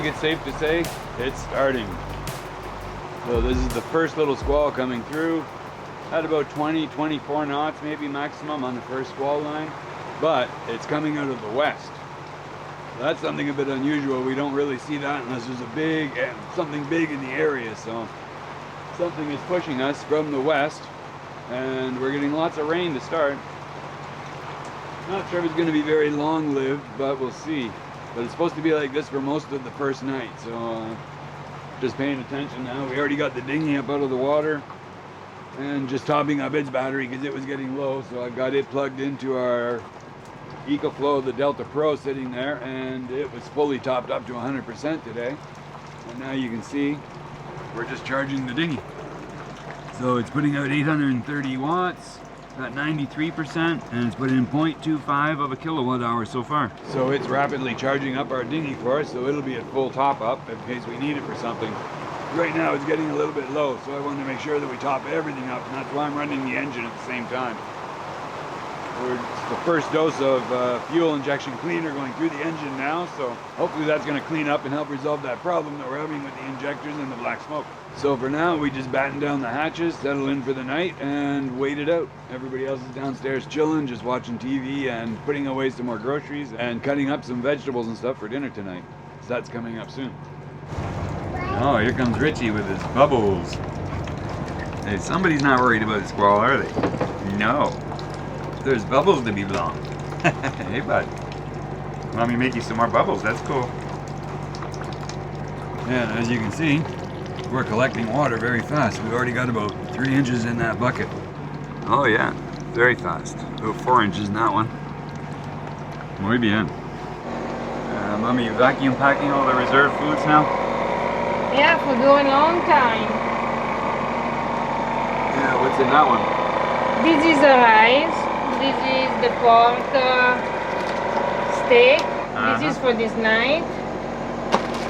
think it's safe to say it's starting. So this is the first little squall coming through. At about 20, 24 knots maybe maximum on the first squall line, but it's coming out of the west. So that's something a bit unusual. We don't really see that unless there's something big in the area. So something is pushing us from the west, and we're getting lots of rain to start. Not sure if it's going to be very long-lived, but we'll see. But it's supposed to be like this for most of the first night, so just paying attention now. We already got the dinghy up out of the water and just topping up its battery because it was getting low, so I got it plugged into our EcoFlow, the Delta Pro, sitting there, and it was fully topped up to 100% today. And now you can see we're just charging the dinghy. So it's putting out 830 watts at 93%, and it's put in 0.25 of a kilowatt hour so far. So it's rapidly charging up our dinghy for us, so it'll be at full top up in case we need it for something. Right now it's getting a little bit low, so I want to make sure that we top everything up, and that's why I'm running the engine at the same time. It's the first dose of fuel injection cleaner going through the engine now, so hopefully that's going to clean up and help resolve that problem that we're having with the injectors and the black smoke. So for now, we just batten down the hatches, settle in for the night, and wait it out. Everybody else is downstairs chilling, just watching TV and putting away some more groceries and cutting up some vegetables and stuff for dinner tonight. So that's coming up soon. Oh, here comes Richie with his bubbles. Hey, somebody's not worried about the squall, are they? No. There's bubbles to be blown. Hey, bud. Let me make you some more bubbles. That's cool. Yeah, and as you can see, we're collecting water very fast. We've already got about 3 inches in that bucket. Oh yeah, very fast. About 4 inches in that one. Muy bien. Mommy, vacuum packing all the reserve foods now? Yeah, for doing a long time. Yeah, what's in that one? This is the rice. This is the pork steak. This is for this night.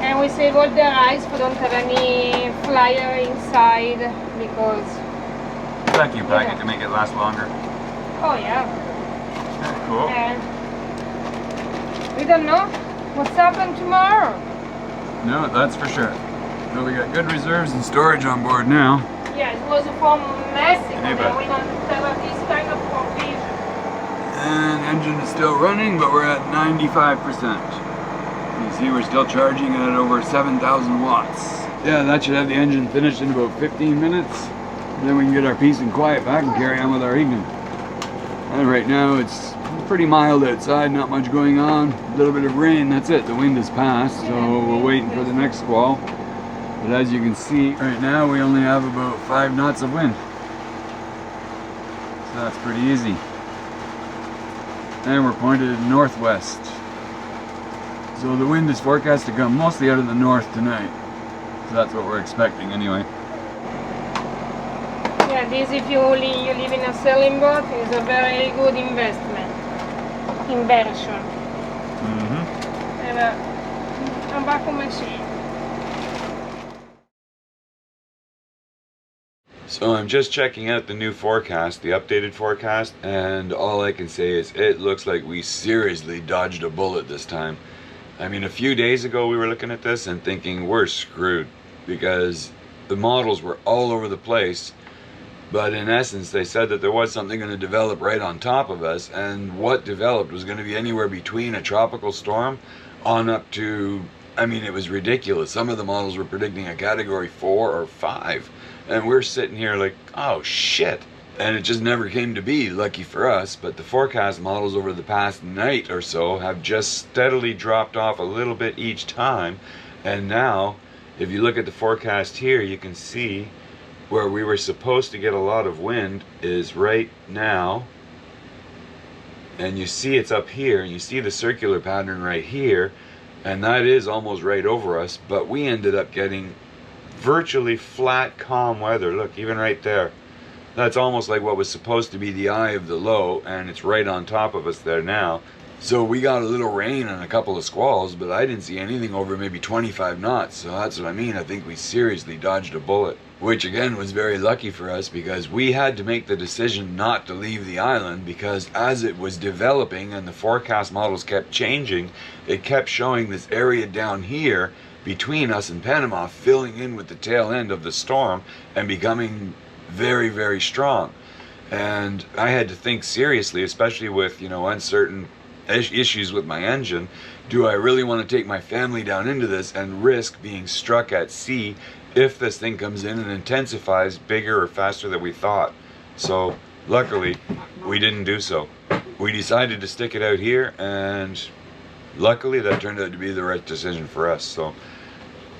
And we save all the rice. We don't have any flyer inside because... Vacuum pack it to make it last longer. Oh yeah. That's cool. And we don't know what's happening tomorrow. No, that's for sure. So we got good reserves and storage on board now. Yeah, it was for Mexico. Hey, Then we don't have this kind of provision. And engine is still running, but we're at 95%. You see we're still charging at over 7,000 watts. Yeah, that should have the engine finished in about 15 minutes. And then we can get our peace and quiet back and carry on with our evening. And right now it's pretty mild outside, not much going on. A little bit of rain, that's it. The wind has passed, so we're waiting for the next squall. But as you can see, right now we only have about 5 knots of wind. So that's pretty easy. And we're pointed northwest. So the wind is forecast to come mostly out of the north tonight. So that's what we're expecting anyway. Yeah, this if you live in a sailing boat is a very good investment. Inversion. And a vacuum machine. So I'm just checking out the new forecast, the updated forecast, and all I can say is it looks like we seriously dodged a bullet this time. I mean, a few days ago we were looking at this and thinking we're screwed because the models were all over the place, but in essence they said that there was something going to develop right on top of us, and what developed was going to be anywhere between a tropical storm on up to, I mean, it was ridiculous. Some of the models were predicting a category 4 or 5. And we're sitting here like, oh shit. And it just never came to be, lucky for us. But the forecast models over the past night or so have just steadily dropped off a little bit each time. And now, if you look at the forecast here, you can see where we were supposed to get a lot of wind is right now. And you see it's up here, and you see the circular pattern right here. And that is almost right over us. But we ended up getting virtually flat, calm weather. Look, even right there. That's almost like what was supposed to be the eye of the low, and it's right on top of us there now. So we got a little rain and a couple of squalls, but I didn't see anything over maybe 25 knots. So that's what I mean. I think we seriously dodged a bullet, which again was very lucky for us because we had to make the decision not to leave the island, because as it was developing and the forecast models kept changing, it kept showing this area down here between us and Panama, filling in with the tail end of the storm and becoming very, very strong. And I had to think seriously, especially with, you know, uncertain issues with my engine. Do I really want to take my family down into this and risk being struck at sea if this thing comes in and intensifies bigger or faster than we thought? So luckily we didn't do so. We decided to stick it out here, and luckily that turned out to be the right decision for us. So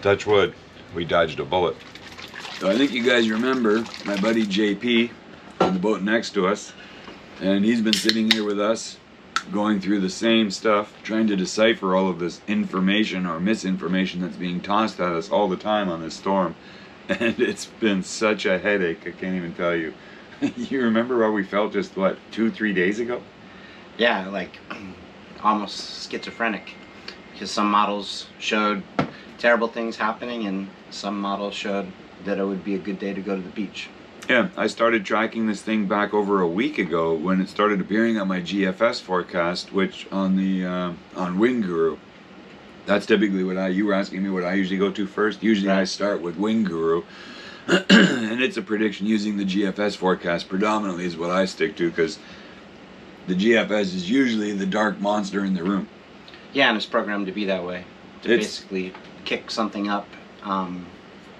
touch wood, we dodged a bullet. So I think you guys remember my buddy JP on the boat next to us, and he's been sitting here with us going through the same stuff, trying to decipher all of this information or misinformation that's being tossed at us all the time on this storm. And it's been such a headache, I can't even tell you. You remember how we felt just, what, 2-3 days ago? Yeah, like almost schizophrenic, because some models showed terrible things happening and some models showed that it would be a good day to go to the beach. Yeah, I started tracking this thing back over a week ago when it started appearing on my GFS forecast, which on the on Wind Guru. That's typically what you were asking me what I usually go to first. Usually I start with Wind Guru, and it's a prediction using the GFS forecast predominantly is what I stick to, because the GFS is usually the dark monster in the room. Yeah, and it's programmed to be that way, to basically kick something up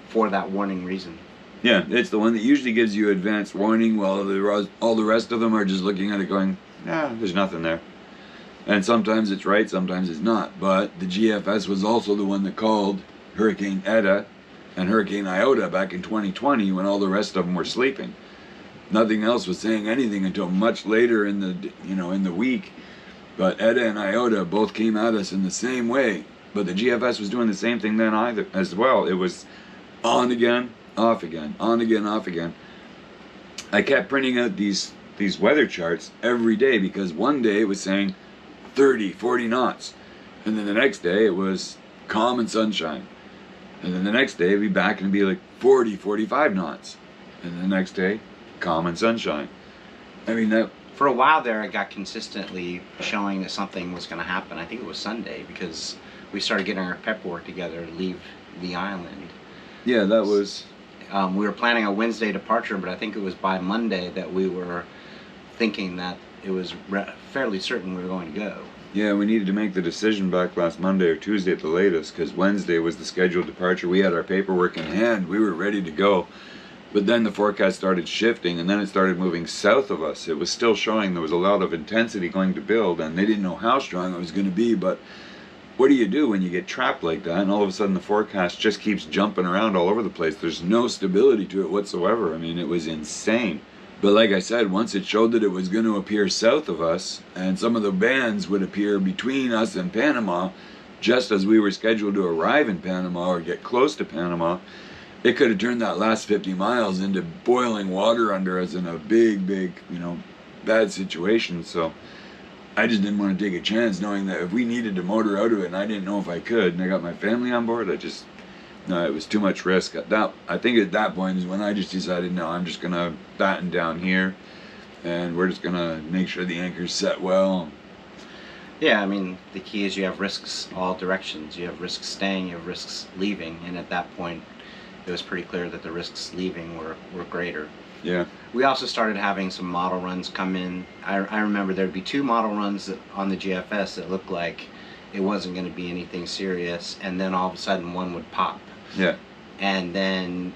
for that warning reason. Yeah, it's the one that usually gives you advance warning, while all the rest of them are just looking at it going, nah, there's nothing there. And sometimes it's right, sometimes it's not. But the GFS was also the one that called Hurricane Eta and Hurricane Iota back in 2020 when all the rest of them were sleeping. Nothing else was saying anything until much later in the, in the week. But Eta and Iota both came at us in the same way. But the GFS was doing the same thing then as well. It was on again, off again, on again, off again. I kept printing out these weather charts every day, because one day it was saying 30, 40 knots. And then the next day it was calm and sunshine. And then the next day it'd be back and it'd be like 40, 45 knots. And the next day, calm and sunshine. I mean, that... For a while there, it got consistently showing that something was going to happen. I think it was Sunday, because we started getting our paperwork together to leave the island. Yeah, that was... we were planning a Wednesday departure, but I think it was by Monday that we were thinking that it was fairly certain we were going to go. Yeah, we needed to make the decision back last Monday or Tuesday at the latest, because Wednesday was the scheduled departure. We had our paperwork in hand. We were ready to go. But then the forecast started shifting, and then it started moving south of us. It was still showing there was a lot of intensity going to build, and they didn't know how strong it was going to be. But what do you do when you get trapped like that, and all of a sudden the forecast just keeps jumping around all over the place? There's no stability to it whatsoever. I mean, it was insane. But like I said, once it showed that it was going to appear south of us, and some of the bands would appear between us and Panama, just as we were scheduled to arrive in Panama or get close to Panama, it could have turned that last 50 miles into boiling water under us in a big, bad situation. So I just didn't want to take a chance, knowing that if we needed to motor out of it, and I didn't know if I could, and I got my family on board, no, it was too much risk. I think at that point is when I just decided, no, I'm just going to batten down here, and we're just going to make sure the anchor's set well. Yeah, I mean, the key is you have risks all directions. You have risks staying, you have risks leaving, and at that point, it was pretty clear that the risks leaving were greater. Yeah. We also started having some model runs come in. I remember there'd be 2 model runs on the GFS that looked like it wasn't going to be anything serious, and then all of a sudden one would pop. Yeah. And then,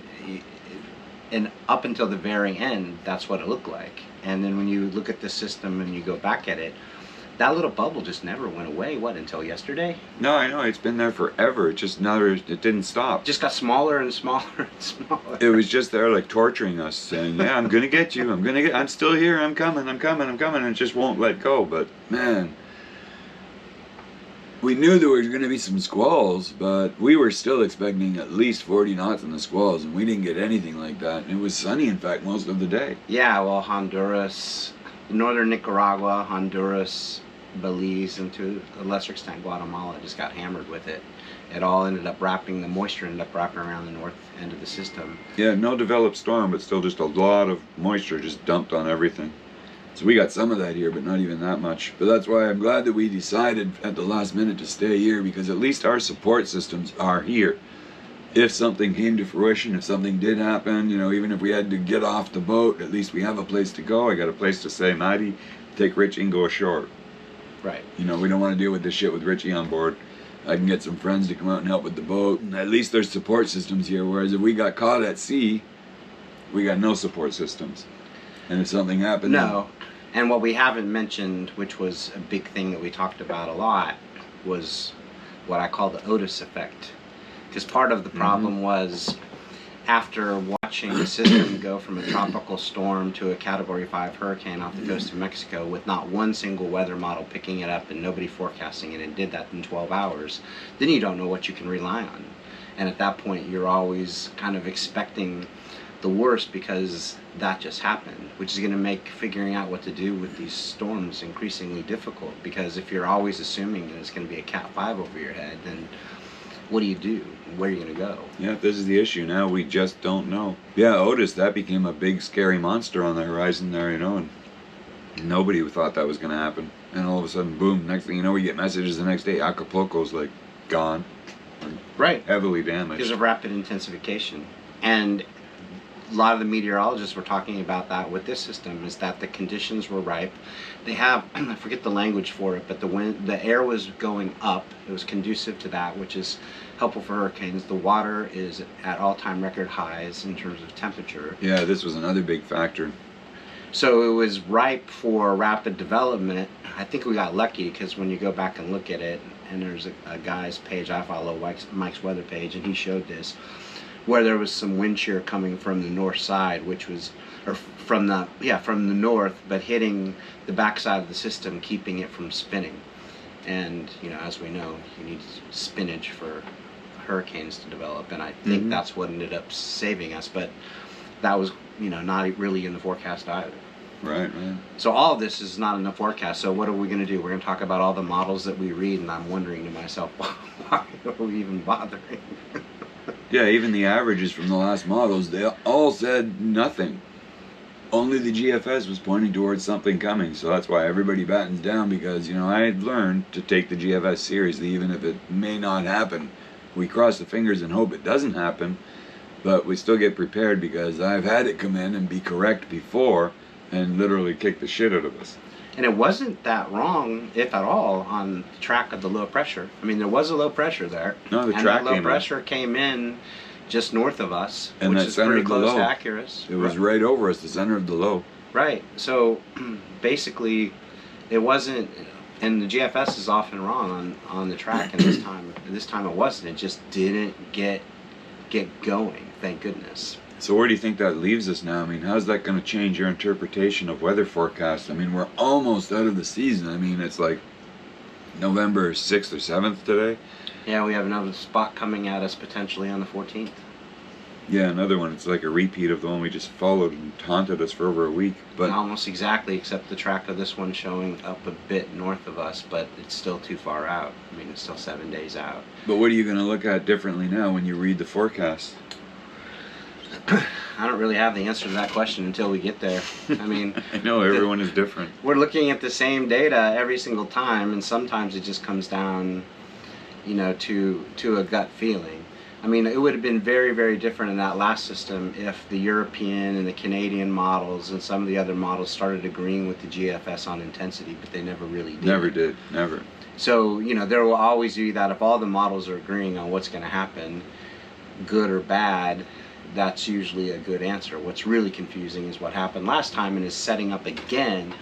and up until the very end, that's what it looked like. And then when you look at the system and you go back at it, that little bubble just never went away. What, until yesterday? No, I know, it's been there forever. It didn't stop. Just got smaller and smaller and smaller. It was just there, like, torturing us, saying, yeah, I'm gonna get you, I'm still here, I'm coming, and it just won't let go. But man, we knew there were gonna be some squalls, but we were still expecting at least 40 knots in the squalls, and we didn't get anything like that. It was sunny, in fact, most of the day. Yeah, well, Honduras, northern Nicaragua, Honduras, Belize, and to a lesser extent Guatemala just got hammered with it. It all ended up wrapping, the moisture ended up wrapping around the north end of the system. Yeah, no developed storm, but still just a lot of moisture just dumped on everything. So we got some of that here, but not even that much. But that's why I'm glad that we decided at the last minute to stay here, because at least our support systems are here. If something came to fruition, if something did happen, you know, even if we had to get off the boat, at least we have a place to go. I got a place to say, Maddie, take Richie and go ashore. Right. You know, we don't want to deal with this shit with Richie on board. I can get some friends to come out and help with the boat. And at least there's support systems here, whereas if we got caught at sea, we got no support systems. And if something happened... No. And what we haven't mentioned, which was a big thing that we talked about a lot, was what I call the Otis effect. Because part of the problem was, after watching the system go from a tropical storm to a Category 5 hurricane off the coast of Mexico with not one single weather model picking it up and nobody forecasting it, and did that in 12 hours, then you don't know what you can rely on. And at that point, you're always kind of expecting the worst, because that just happened, which is going to make figuring out what to do with these storms increasingly difficult. Because if you're always assuming that it's going to be a Cat 5 over your head, then what do? Where are you going to go? Yeah, this is the issue now. We just don't know. Yeah, Otis, that became a big scary monster on the horizon there, you know, and nobody thought that was going to happen. And all of a sudden, boom, next thing you know, we get messages the next day, Acapulco's like gone. Right. Heavily damaged. Because of rapid intensification. And a lot of the meteorologists were talking about that with this system, is that the conditions were ripe. They have, I forget the language for it, but the air was going up. It was conducive to that, which is helpful for hurricanes. The water is at all-time record highs in terms of temperature. Yeah, this was another big factor. So it was ripe for rapid development. I think we got lucky, because when you go back and look at it, and there's a guy's page, I follow Mike's weather page, and he showed this, where there was some wind shear coming from the north side, which was, or from the north, but hitting the backside of the system, keeping it from spinning. And, you know, as we know, you need spinach for hurricanes to develop, and I think that's what ended up saving us, but that was, you know, not really in the forecast either. Right, right. So all of this is not in the forecast, so what are we going to do? We're going to talk about all the models that we read, and I'm wondering to myself, why are we even bothering? Yeah, even the averages from the last models, they all said nothing. Only the GFS was pointing towards something coming, so that's why everybody battens down, because, you know, I had learned to take the GFS seriously, even if it may not happen. We cross the fingers and hope it doesn't happen, but we still get prepared, because I've had it come in and be correct before and literally kick the shit out of us. And it wasn't that wrong, if at all, on the track of the low pressure. I mean, there was a low pressure there. No, the and track that low pressure came in just north of us, and which that is center pretty of the close low. to accuracy. It was right over us, the center of the low. Right. So basically, it wasn't, and the GFS is often wrong on the track, and this time it wasn't. It just didn't get going. Thank goodness. So where do you think that leaves us now? I mean, how's that going to change your interpretation of weather forecasts? I mean, we're almost out of the season. I mean, it's like November 6th or 7th today. Yeah, we have another spot coming at us potentially on the 14th. Yeah, another one. It's like a repeat of the one we just followed and taunted us for over a week. But almost exactly, except the track of this one showing up a bit north of us, but it's still too far out. I mean, it's still 7 days out. But what are you going to look at differently now when you read the forecast? I don't really have the answer to that question until we get there. I mean, I know everyone is different. We're looking at the same data every single time, and sometimes it just comes down, you know, to a gut feeling. I mean, it would have been very, very different in that last system if the European and the Canadian models and some of the other models started agreeing with the GFS on intensity, but they never really did. Never did, never. So, you know, there will always be that if all the models are agreeing on what's going to happen, good or bad, that's usually a good answer. What's really confusing is what happened last time and is setting up again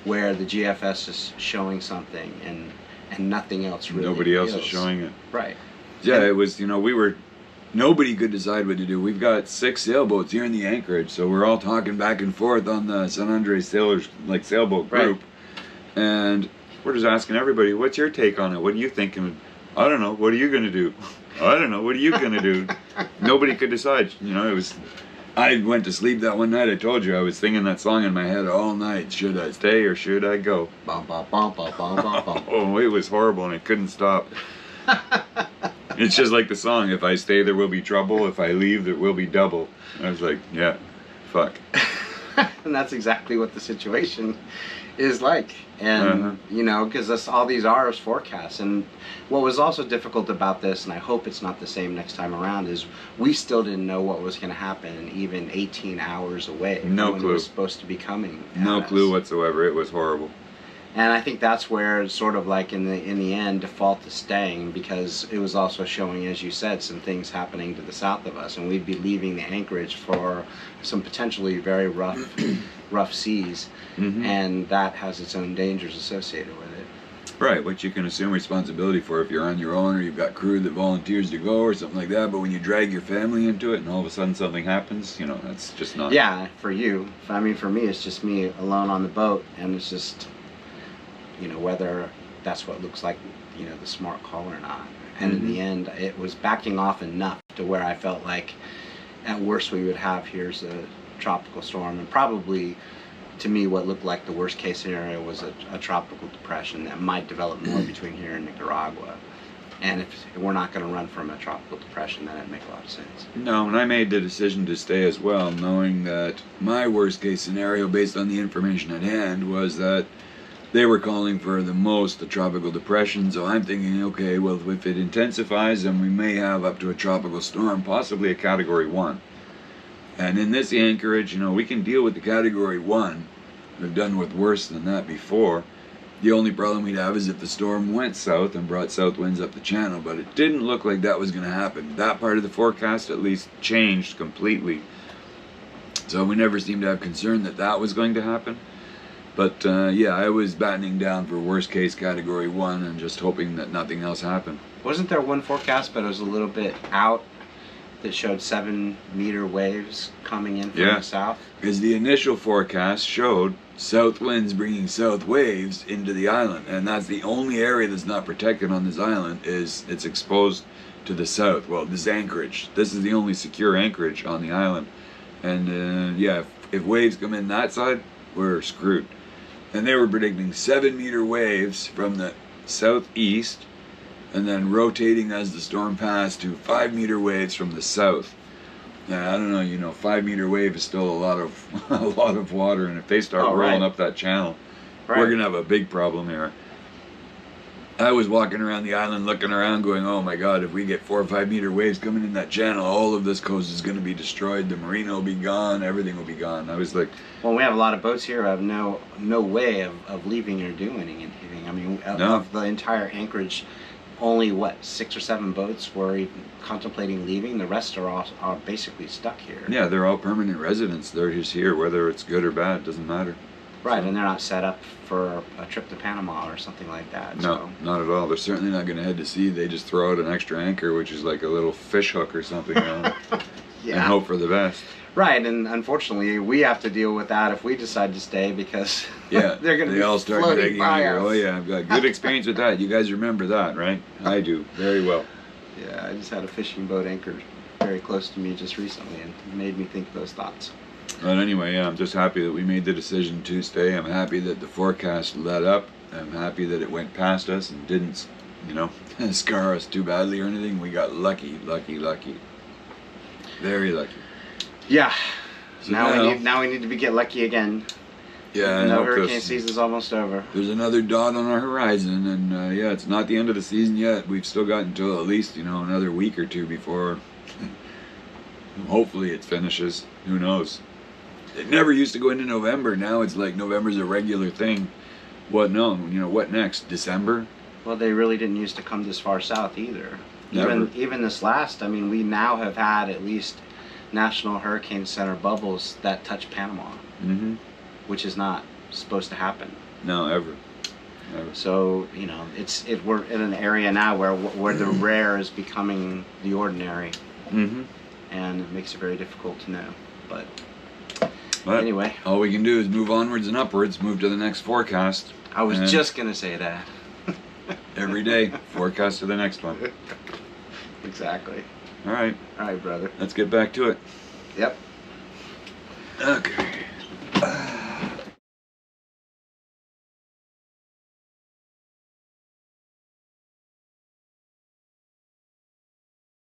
where the GFS is showing something and nothing else really. Nobody else is showing it. Right. Yeah, it was, you know, nobody could decide what to do. We've got 6 sailboats here in the anchorage, so we're all talking back and forth on the San Andres Sailors, like, sailboat group. Right. And we're just asking everybody, what's your take on it? What are you thinking? I don't know. What are you going to do? I don't know. What are you going to do? Nobody could decide. You know, I went to sleep that one night. I told you I was singing that song in my head all night. Should I stay or should I go? Bum, bum, bum, bum, bum, bum, bum. Oh, it was horrible and I couldn't stop. It's just like the song, if I stay there will be trouble, if I leave there will be double. I was like, yeah, fuck. And that's exactly what the situation is like. And you know, because that's all these are is forecasts. And what was also difficult about this, and I hope it's not the same next time around, is we still didn't know what was going to happen even 18 hours away from when it was supposed to be coming. No clue whatsoever. It was horrible. And I think that's where it's sort of like in the end default to staying, because it was also showing, as you said, some things happening to the south of us, and we'd be leaving the anchorage for some potentially very rough seas, and that has its own dangers associated with it. Right, which you can assume responsibility for if you're on your own or you've got crew that volunteers to go or something like that. But when you drag your family into it and all of a sudden something happens, you know, that's just not. Yeah, for you. I mean, for me, it's just me alone on the boat, and it's just, you know, whether that's what looks like, you know, the smart call or not. And in the end, it was backing off enough to where I felt like at worst we would have here's a tropical storm, and probably to me what looked like the worst case scenario was a tropical depression that might develop more between here and Nicaragua. And if we're not going to run from a tropical depression, then it'd make a lot of sense. No, and I made the decision to stay as well, knowing that my worst case scenario, based on the information at hand, was that they were calling for the most a tropical depression. So I'm thinking, okay, well, if it intensifies, then we may have up to a tropical storm, possibly a Category 1. And in this anchorage, you know, we can deal with the Category 1. We've done with worse than that before. The only problem we'd have is if the storm went south and brought south winds up the channel, but it didn't look like that was going to happen. That part of the forecast at least changed completely. So we never seemed to have concern that that was going to happen. But yeah, I was battening down for worst case Category 1 and just hoping that nothing else happened. Wasn't there one forecast, but it was a little bit out, that showed 7-meter waves coming in from the south? Because the initial forecast showed south winds bringing south waves into the island, and that's the only area that's not protected on this island. Is it's exposed to the south. Well, this anchorage, this is the only secure anchorage on the island, and yeah, if waves come in that side, we're screwed. And they were predicting 7-meter waves from the southeast, and then rotating as the storm passed to 5-meter waves from the south. Now, I don't know, you know, 5-meter wave is still a lot of water, and if they start rolling up that channel, we're gonna have a big problem here. I was walking around the island looking around going, oh my god, if we get 4 or 5-meter waves coming in that channel, all of this coast is going to be destroyed, the marina will be gone, everything will be gone. I was like... Well, we have a lot of boats here. I have no way of leaving or doing anything. I mean, of the entire anchorage, only, what, 6 or 7 boats were even contemplating leaving. The rest are basically stuck here. Yeah, they're all permanent residents. They're just here, whether it's good or bad, doesn't matter. Right, and they're not set up for a trip to Panama or something like that. No, so. Not at all. They're certainly not going to head to sea. They just throw out an extra anchor, which is like a little fish hook or something, and hope for the best. Right, and unfortunately, we have to deal with that if we decide to stay, because they're going to be all start floating begging by here. us. Oh yeah, I've got good experience with that. You guys remember that, right? I do, very well. Yeah, I just had a fishing boat anchored very close to me just recently, and it made me think those thoughts. But anyway, yeah, I'm just happy that we made the decision to stay. I'm happy that the forecast let up. I'm happy that it went past us and didn't, you know, scar us too badly or anything. We got lucky. Very lucky. Yeah. So now we need to get lucky again. Yeah, the hurricane season's almost over. There's another dot on our horizon, and yeah, it's not the end of the season yet. We've still got until at least, you know, another week or two before hopefully it finishes. Who knows? It never used to go into November. Now it's like November's a regular thing. What next? December? Well, they really didn't used to come this far south either. Never. Even this last, I mean, we now have had at least National Hurricane Center bubbles that touch Panama, which is not supposed to happen. No, ever. So, you know, we're in an area now where the rare is becoming the ordinary, and it makes it very difficult to know. But anyway, all we can do is move onwards and upwards, move to the next forecast. I was just gonna say that. Every day, forecast to the next one. Exactly. All right, brother. Let's get back to it. Yep. Okay.